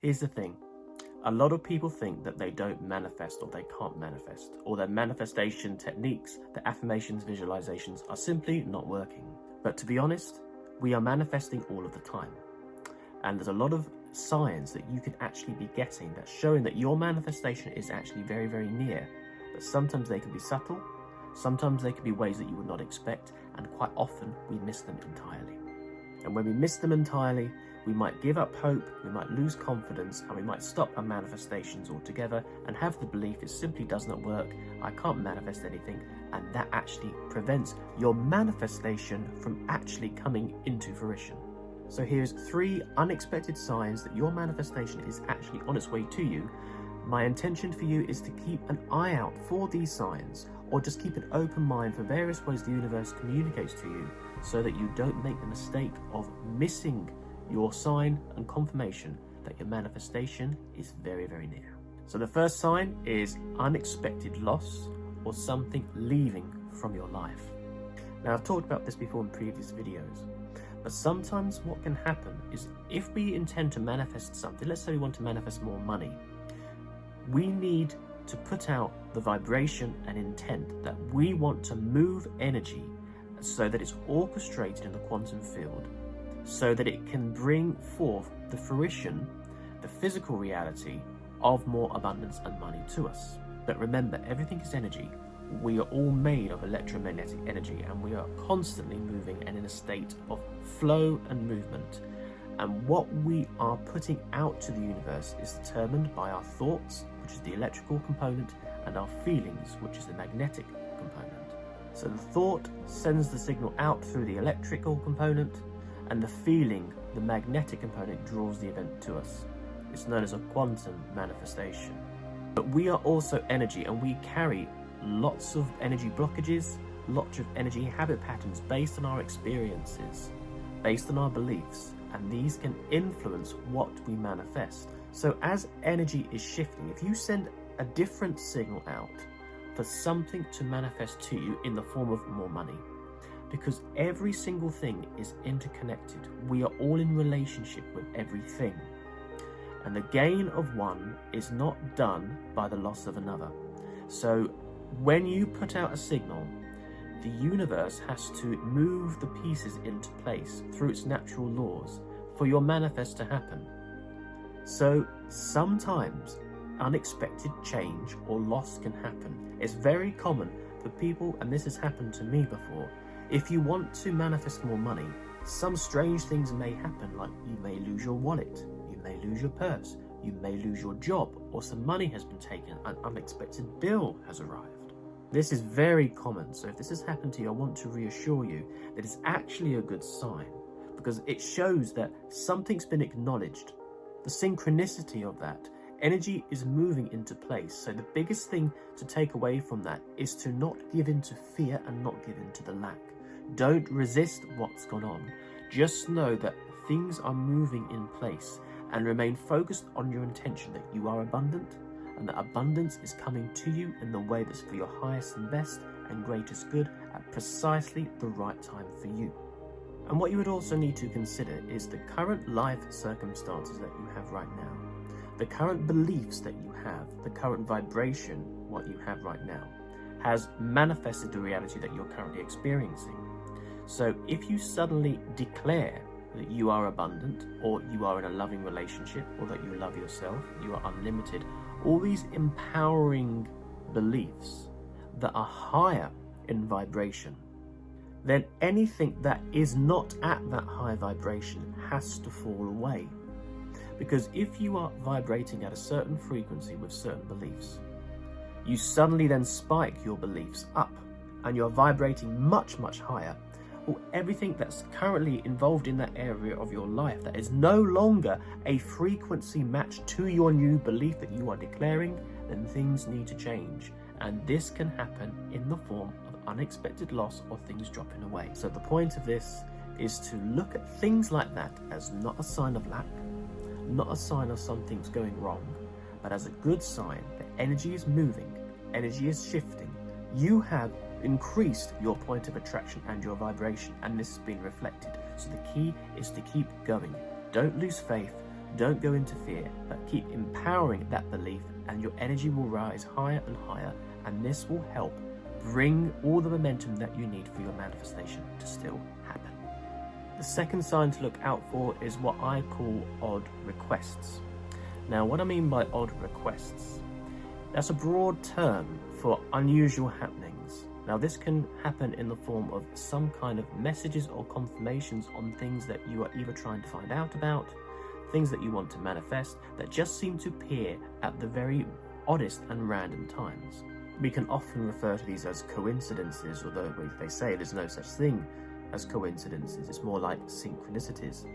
Here's the thing. A lot of people think that they don't manifest or they can't manifest, or their manifestation techniques, their affirmations, visualizations are simply not working. But to be honest, we are manifesting all of the time. And there's a lot of signs that you can actually be getting that's showing that your manifestation is actually very, very near. But sometimes they can be subtle, sometimes they can be ways that you would not expect, and quite often we miss them entirely. And when we miss them entirely, we might give up hope, we might lose confidence, and we might stop our manifestations altogether and have the belief it simply does not work, I can't manifest anything, and that actually prevents your manifestation from actually coming into fruition. So here's 3 unexpected signs that your manifestation is actually on its way to you. My intention for you is to keep an eye out for these signs, or just keep an open mind for various ways the universe communicates to you, so that you don't make the mistake of missing your sign and confirmation that your manifestation is very, very near. So the first sign is unexpected loss or something leaving from your life. Now, I've talked about this before in previous videos, but sometimes what can happen is if we intend to manifest something, let's say we want to manifest more money, we need to put out the vibration and intent that we want to move energy so that it's orchestrated in the quantum field, so that it can bring forth the fruition, the physical reality of more abundance and money to us. But remember, everything is energy. We are all made of electromagnetic energy, and we are constantly moving and in a state of flow and movement. And what we are putting out to the universe is determined by our thoughts, which is the electrical component, and our feelings, which is the magnetic component. So the thought sends the signal out through the electrical component, and the feeling, the magnetic component, draws the event to us. It's known as a quantum manifestation. But we are also energy, and we carry lots of energy blockages, lots of energy habit patterns based on our experiences, based on our beliefs, and these can influence what we manifest. So as energy is shifting, if you send a different signal out for something to manifest to you in the form of more money, because every single thing is interconnected, we are all in relationship with everything, and the gain of one is not done by the loss of another. So when you put out a signal, the universe has to move the pieces into place through its natural laws for your manifest to happen. So sometimes unexpected change or loss can happen. It's very common for people, and this has happened to me before. If you want to manifest more money, some strange things may happen, like you may lose your wallet, you may lose your purse, you may lose your job, or some money has been taken, an unexpected bill has arrived. This is very common, so if this has happened to you, I want to reassure you that it's actually a good sign, because it shows that something's been acknowledged. The synchronicity of that energy is moving into place. So the biggest thing to take away from that is to not give in to fear and not give in to the lack. Don't resist what's gone on. Just know that things are moving in place, and remain focused on your intention that you are abundant, and that abundance is coming to you in the way that's for your highest and best and greatest good at precisely the right time for you. And what you would also need to consider is the current life circumstances that you have right now, the current beliefs that you have, the current vibration, what you have right now, has manifested the reality that you're currently experiencing. So if you suddenly declare that you are abundant, or you are in a loving relationship, or that you love yourself, you are unlimited, all these empowering beliefs that are higher in vibration, then anything that is not at that high vibration has to fall away. Because if you are vibrating at a certain frequency with certain beliefs, you suddenly then spike your beliefs up, and you're vibrating much, much higher. Well, everything that's currently involved in that area of your life that is no longer a frequency match to your new belief that you are declaring, then things need to change. And this can happen in the form of unexpected loss or things dropping away. So the point of this is to look at things like that as not a sign of lack, not a sign of something's going wrong, but as a good sign that energy is moving, energy is shifting. You have increased your point of attraction and your vibration, and this has been reflected. So the key is to keep going. Don't lose faith. Don't go into fear, but keep empowering that belief, and your energy will rise higher and higher, and this will help bring all the momentum that you need for your manifestation to still happen. The second sign to look out for is what I call odd requests. Now, what I mean by odd requests, that's a broad term for unusual happenings. Now, this can happen in the form of some kind of messages or confirmations on things that you are either trying to find out about, things that you want to manifest that just seem to appear at the very oddest and random times. We can often refer to these as coincidences, although they say there's no such thing as coincidences. It's more like synchronicities.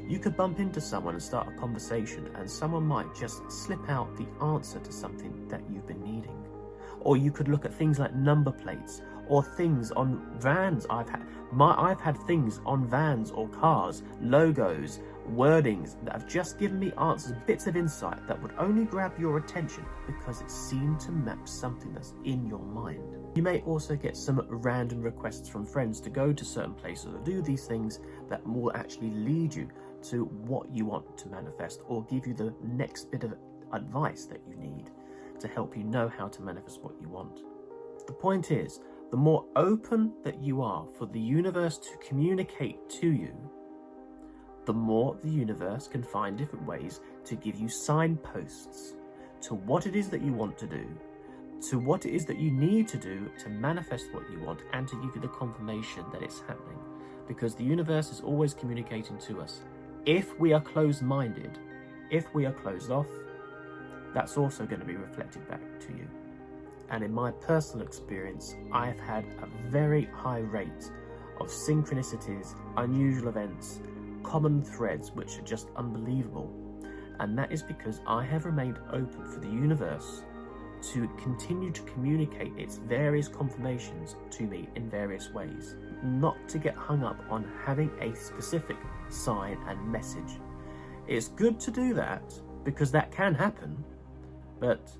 You could bump into someone and start a conversation, and someone might just slip out the answer to something that you've been needing. Or you could look at things like number plates or things on vans. I've had things on vans or cars, logos, wordings that have just given me answers, bits of insight that would only grab your attention because it seemed to map something that's in your mind. You may also get some random requests from friends to go to certain places or do these things that will actually lead you to what you want to manifest, or give you the next bit of advice that you need to help you know how to manifest what you want. The point is, the more open that you are for the universe to communicate to you, the more the universe can find different ways to give you signposts to what it is that you want to do, to what it is that you need to do to manifest what you want, and to give you the confirmation that it's happening. Because the universe is always communicating to us. If we are closed-minded, if we are closed off, that's also going to be reflected back to you. And in my personal experience, I've had a very high rate of synchronicities, unusual events, common threads which are just unbelievable. And that is because I have remained open for the universe to continue to communicate its various confirmations to me in various ways, not to get hung up on having a specific sign and message. It's good to do that because that can happen, but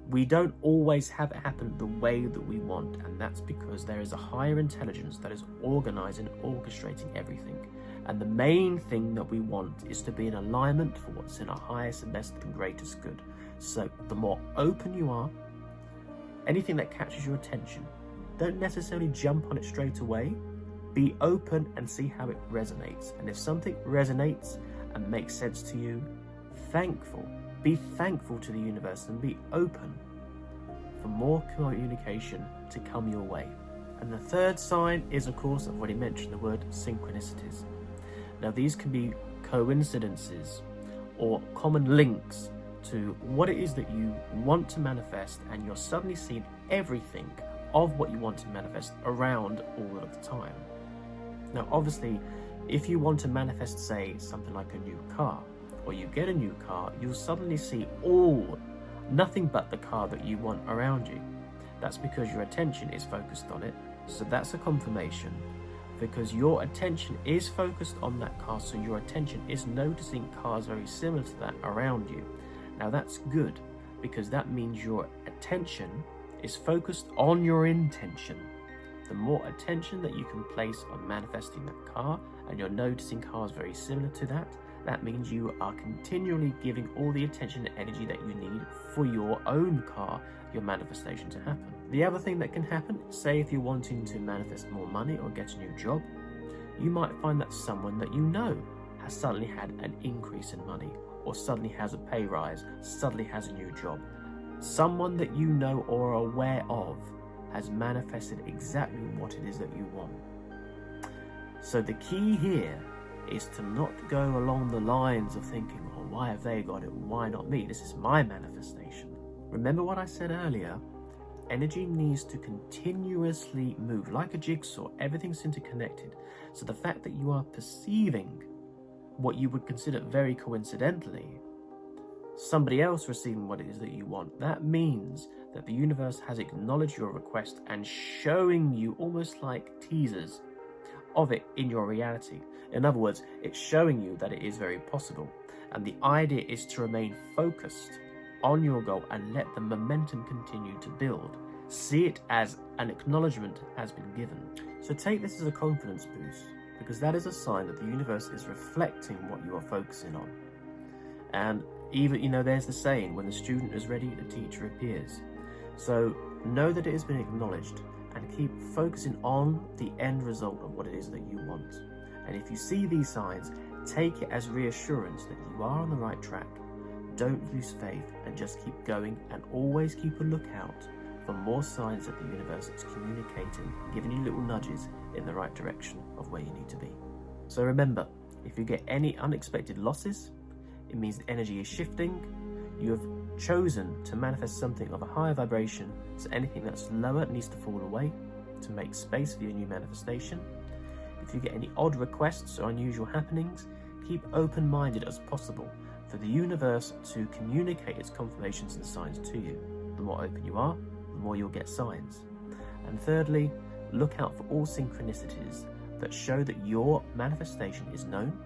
we don't always have it happen the way that we want, and that's because there is a higher intelligence that is organizing and orchestrating everything. And the main thing that we want is to be in alignment for what's in our highest and best and greatest good. So the more open you are, anything that catches your attention, don't necessarily jump on it straight away. Be open and see how it resonates. And if something resonates and makes sense to you, be thankful to the universe and be open for more communication to come your way. And the third sign is, of course, I've already mentioned the word synchronicities. Now, these can be coincidences or common links to what it is that you want to manifest, and you're suddenly seeing everything of what you want to manifest around all of the time. Now, obviously, if you want to manifest, say, something like a new car, or you get a new car, you'll suddenly see nothing but the car that you want around you. That's because your attention is focused on it. So that's a confirmation, because your attention is focused on that car, so your attention is noticing cars very similar to that around you. Now that's good, because that means your attention is focused on your intention. The more attention that you can place on manifesting that car, and you're noticing cars very similar to that, that means you are continually giving all the attention and energy that you need for your own car, your manifestation to happen. The other thing that can happen, say if you're wanting to manifest more money or get a new job, you might find that someone that you know has suddenly had an increase in money, or suddenly has a pay rise, suddenly has a new job. Someone that you know or are aware of has manifested exactly what it is that you want. So the key here is to not go along the lines of thinking, well, why have they got it? Why not me? This is my manifestation. Remember what I said earlier? Energy needs to continuously move like a jigsaw. Everything's interconnected. So the fact that you are perceiving what you would consider very coincidentally somebody else receiving what it is that you want, that means that the universe has acknowledged your request and showing you almost like teasers of it in your reality. In other words, it's showing you that it is very possible. And the idea is to remain focused on your goal and let the momentum continue to build. See it as an acknowledgement has been given. So take this as a confidence boost, because that is a sign that the universe is reflecting what you are focusing on. And even, there's the saying, when the student is ready, the teacher appears. So know that it has been acknowledged and keep focusing on the end result of what it is that you want. And if you see these signs, take it as reassurance that you are on the right track. Don't lose faith and just keep going, and always keep a lookout for more signs that the universe is communicating, giving you little nudges in the right direction of where you need to be. So remember, if you get any unexpected losses, it means the energy is shifting. You have chosen to manifest something of a higher vibration, so anything that's lower needs to fall away to make space for your new manifestation. If you get any odd requests or unusual happenings, keep open-minded as possible for the universe to communicate its confirmations and signs to you. The more open you are, the more you'll get signs. And thirdly, look out for all synchronicities that show that your manifestation is known,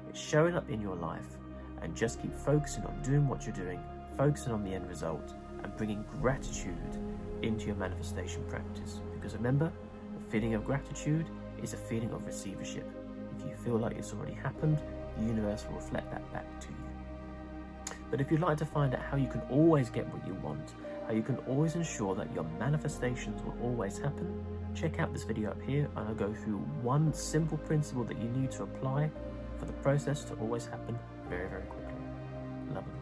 it's showing up in your life, and just keep focusing on doing what you're doing, focusing on the end result, and bringing gratitude into your manifestation practice. Because remember, the feeling of gratitude is a feeling of receivership. If you feel like it's already happened, the universe will reflect that back to you. But if you'd like to find out how you can always get what you want, how you can always ensure that your manifestations will always happen, check out this video up here, and I'll go through one simple principle that you need to apply for the process to always happen very, very quickly. Love and